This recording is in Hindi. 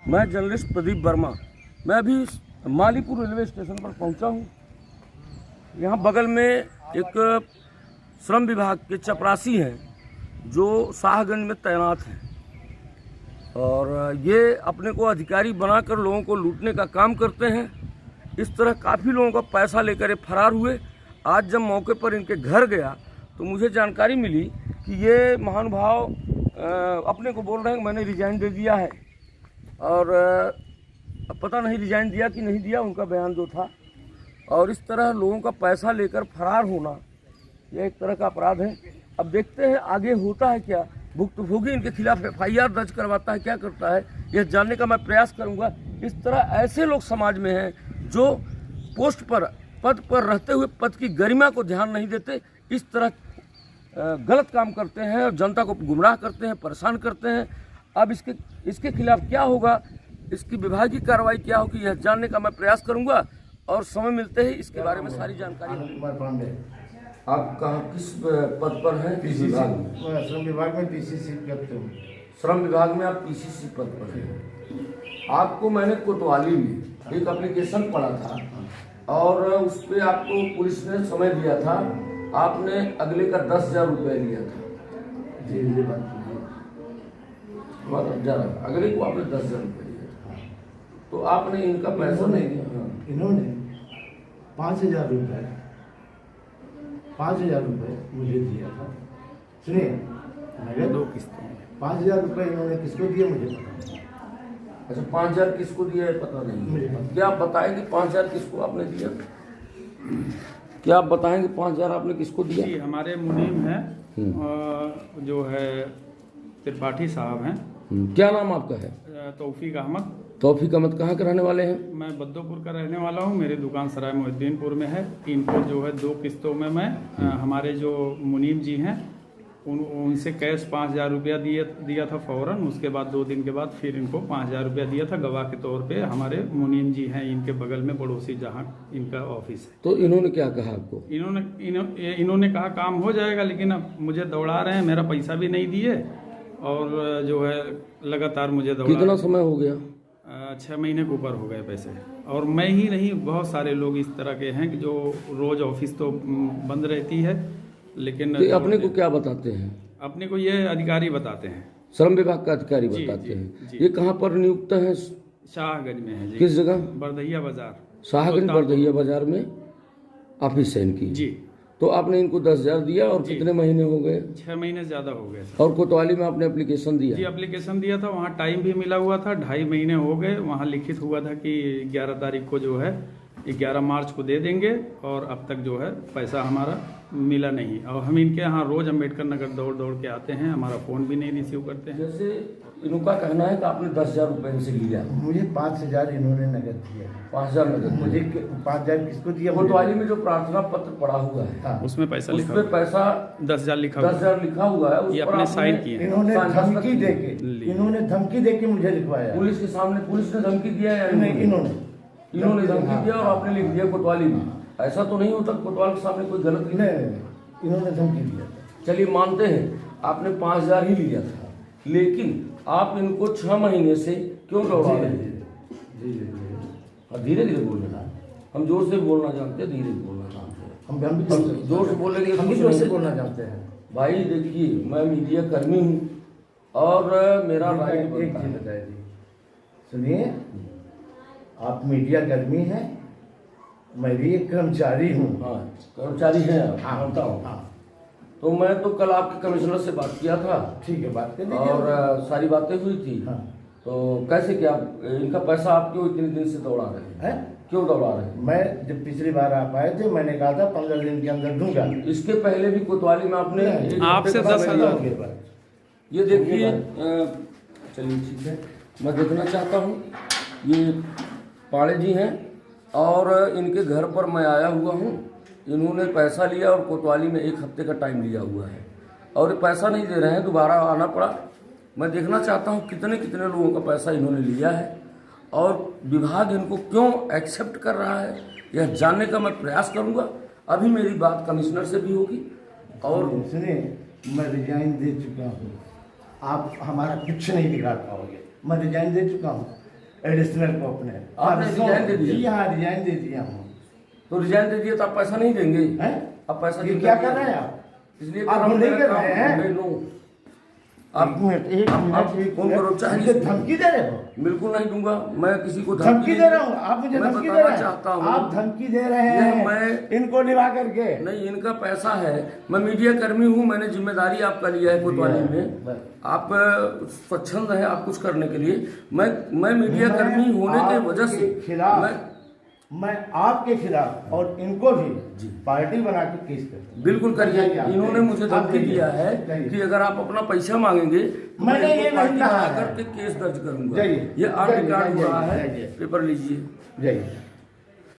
मैं जर्नलिस्ट प्रदीप वर्मा। मैं अभी मालीपुर रेलवे स्टेशन पर पहुंचा हूं। यहाँ बगल में एक श्रम विभाग के चपरासी हैं जो शाहगंज में तैनात हैं और ये अपने को अधिकारी बनाकर लोगों को लूटने का काम करते हैं। इस तरह काफ़ी लोगों का पैसा लेकर ये फरार हुए। आज जब मौके पर इनके घर गया तो मुझे जानकारी मिली कि ये महानुभाव अपने को बोल रहे हैं कि मैंने रिजाइन दे दिया है और पता नहीं रिजाइन दिया कि नहीं दिया, उनका बयान जो था। और इस तरह लोगों का पैसा लेकर फरार होना यह एक तरह का अपराध है। अब देखते हैं आगे होता है क्या। भुक्तभोगी इनके खिलाफ FIR दर्ज करवाता है, क्या करता है, यह जानने का मैं प्रयास करूंगा। इस तरह ऐसे लोग समाज में हैं जो पोस्ट पर पद पर रहते हुए पद की गरिमा को ध्यान नहीं देते, इस तरह गलत काम करते हैं और जनता को गुमराह करते हैं, परेशान करते हैं। अब इसके खिलाफ क्या होगा, इसकी विभागीय कार्रवाई क्या होगी, यह जानने का मैं प्रयास करूंगा और समय मिलते ही इसके बारे में सारी जानकारी। आप कहाँ किस पद पर हैं? श्रम विभाग में PCC पद पर। श्रम विभाग में आप PCC पद पर हैं। आपको मैंने कोतवाली में एक एप्लीकेशन पढ़ा था और उस पर आपको पुलिस ने समय दिया था, आपने अगले का 10,000 रुपये लिया था। जी बात अगले को आपने 10,000 रुपये लिया था, तो आपने इनका पैसा नहीं दिया। इन्होंने 5,000 रुपये मुझे दिया था। सुनिए, मेरे 2 किस्तों में 5,000 रुपये इन्होंने किसको दिए मुझे पता नहीं। अच्छा, 5,000 किसको दिया है पता नहीं मुझे। क्या आप बताएंगे 5,000 किसको आपने दिया? क्या आप बताएंगे 5,000 आपने किसको दिया? जी, हमारे मुनीम हैं जो है त्रिपाठी साहब हैं। क्या नाम आपका है? तौफीक अहमद। तौफीक अहमद कहाँ के रहने वाले हैं? मैं बद्दोपुर का रहने वाला हूँ। मेरी दुकान सराय मोहिद्दीनपुर में है। इनको जो है 2 किस्तों में मैं हमारे जो मुनीम जी हैं उनसे कैश 5,000 रुपया दिया था फौरन। उसके बाद 2 दिन के बाद फिर इनको 5,000 रुपया दिया था गवाह के तौर पे। हमारे मुनीम जी हैं इनके बगल में पड़ोसी जहाँ इनका ऑफिस है। तो इन्होंने क्या कहा आपको? इन्होंने कहा काम हो जाएगा, लेकिन अब मुझे दौड़ा रहे हैं, मेरा पैसा भी नहीं दिए और जो है लगातार मुझे दौड़ा। कितना समय हो गया? 6 महीने के ऊपर हो गए पैसे। और मैं ही नहीं, बहुत सारे लोग इस तरह के हैं कि जो रोज ऑफिस तो बंद रहती है, लेकिन तो अपने को क्या बताते हैं? अपने को ये अधिकारी बताते हैं, श्रम विभाग का अधिकारी बताते हैं। ये कहाँ पर नियुक्त है? शाहगंज में है जी। किस जगह? बरदहिया बाजार। शाहगंज बरदहिया बाजार में ऑफिस है इनकी जी। तो आपने इनको 10,000 दिया और कितने महीने हो गए? 6 महीने से ज्यादा हो गए। और कोतवाली में आपने एप्लीकेशन दिया? जी, एप्लीकेशन दिया था, वहाँ टाइम भी मिला हुआ था। 2.5 महीने हो गए। वहाँ लिखित हुआ था कि 11 तारीख को जो है 11 मार्च को दे देंगे और अब तक जो है पैसा हमारा मिला नहीं। और हम इनके यहाँ रोज अम्बेडकर नगर दौड़ के आते हैं, हमारा फ़ोन भी नहीं रिसीव करते हैं। जैसे इनका कहना है कि आपने 10,000 रुपये इनसे लिया। मुझे 5,000 इन्होंने नगद दिया। 5,000 नगद? मुझे 5,000 किसको दिया? कोतवाली में जो प्रार्थना पत्र पड़ा हुआ है, हाँ, उसमें पैसा लिखा, उसमें पैसा 10,000 लिखा, 10,000 लिखा हुआ है। ये अपने साइन किए। इन्होंने धमकी देके मुझे लिखवाया। पुलिस के सामने पुलिस ने धमकी दिया है? इन्होंने धमकी दिया और आपने लिख दिया कोतवाली में। ऐसा तो नहीं होता कोतवाल के सामने कोई गलत नहीं, इन्होंने धमकी दिया। चलिए मानते हैं आपने 5,000 ही लिया था, लेकिन आप इनको 6 महीने से क्यों दौड़ा रहे हैं? धीरे धीरे बोलना, हम जोर से बोलना जानते हैं, धीरे बोलना जानते हैं। हम जोर से बोलेंगे, हम जोर से बोलना जानते हैं। भाई देखिए, मैं मीडिया कर्मी हूँ और मेरा राइट बनता है। सुनिए, आप मीडिया कर्मी हैं, मैं भी एक कर्मचारी हूँ। हाँ, कर्मचारी हैं आप, मानता हूँ। हाँ, तो मैं तो कल आपके कमिश्नर से बात किया था। ठीक है, बात कर और सारी बातें हुई थी। हाँ। तो कैसे क्या इनका पैसा आप क्यों इतने दिन से दौड़ा रहे हैं? क्यों दौड़ा रहे हैं? मैं जब पिछली बार आप आए थे, मैंने कहा था 15 दिन के अंदर दूंगा। इसके पहले भी कोतवाली में आपने आपसे 10,000 के बाद। ये देखिए, चलिए ठीक है, मैं देखना चाहता हूँ। ये पाड़े जी हैं और इनके घर पर मैं आया हुआ हूँ। इन्होंने पैसा लिया और कोतवाली में 1 हफ्ते का टाइम लिया हुआ है और पैसा नहीं दे रहे हैं, दोबारा आना पड़ा। मैं देखना चाहता हूँ कितने लोगों का पैसा इन्होंने लिया है और विभाग इनको क्यों एक्सेप्ट कर रहा है, यह जानने का मैं प्रयास करूँगा। अभी मेरी बात कमिश्नर से भी होगी। और सुनिए, मैं रिजाइन दे चुका हूँ, आप हमारा कुछ नहीं बिगाड़ पाओगे। मैं रिजाइन दे चुका हूँ, एडिशनल को अपने आपने रिजाइन दे दिया? जी हाँ, रिजाइन दे दिया हूँ। तो रिजाइन दे दिया तो आप पैसा नहीं देंगे? हैं? अब पैसा ये नहीं क्या देंगे। कर रहे हैं आप? इसलिए आप कर नहीं कर रहे हैं? आप एक मिनट, एक आप मिनट, फोन करो, चाहे मुझे जिसको। धमकी दे रहे हो? बिल्कुल नहीं दूंगा मैं किसी को धमकी दे रहा हूँ, आप मुझे मैं धमकी दे बताना रहे चाहता हैं, हूँ। आप धमकी दे रहे ये हैं मैं- इनको निभा करके। नहीं, इनका पैसा है, मैं मीडिया कर्मी हूँ, मैंने जिम्मेदारी आपका लिया है कोतवाली में। बस। आप स्वच्छंद है आप कुछ करने के लिए, मैं मीडिया कर्मी होने के वजह से आपके खिलाफ, मैं मैं आपके खिलाफ और इनको भी पार्टी बना के केस करता हूं। बिल्कुल करिए। आप इन्होंने मुझे आप धमकी जाइए, दिया है जाइए। कि अगर आप अपना पैसा मांगेंगे तो मैं मैंने ये इनको पार्टी नहीं कहा बना है। करके केस दर्ज करूंगा। जाइए, ये आर्ट जाइए, रिकॉर्ड हो जाइए, रहा है, जाइए। पेपर लीजिए। जाइए।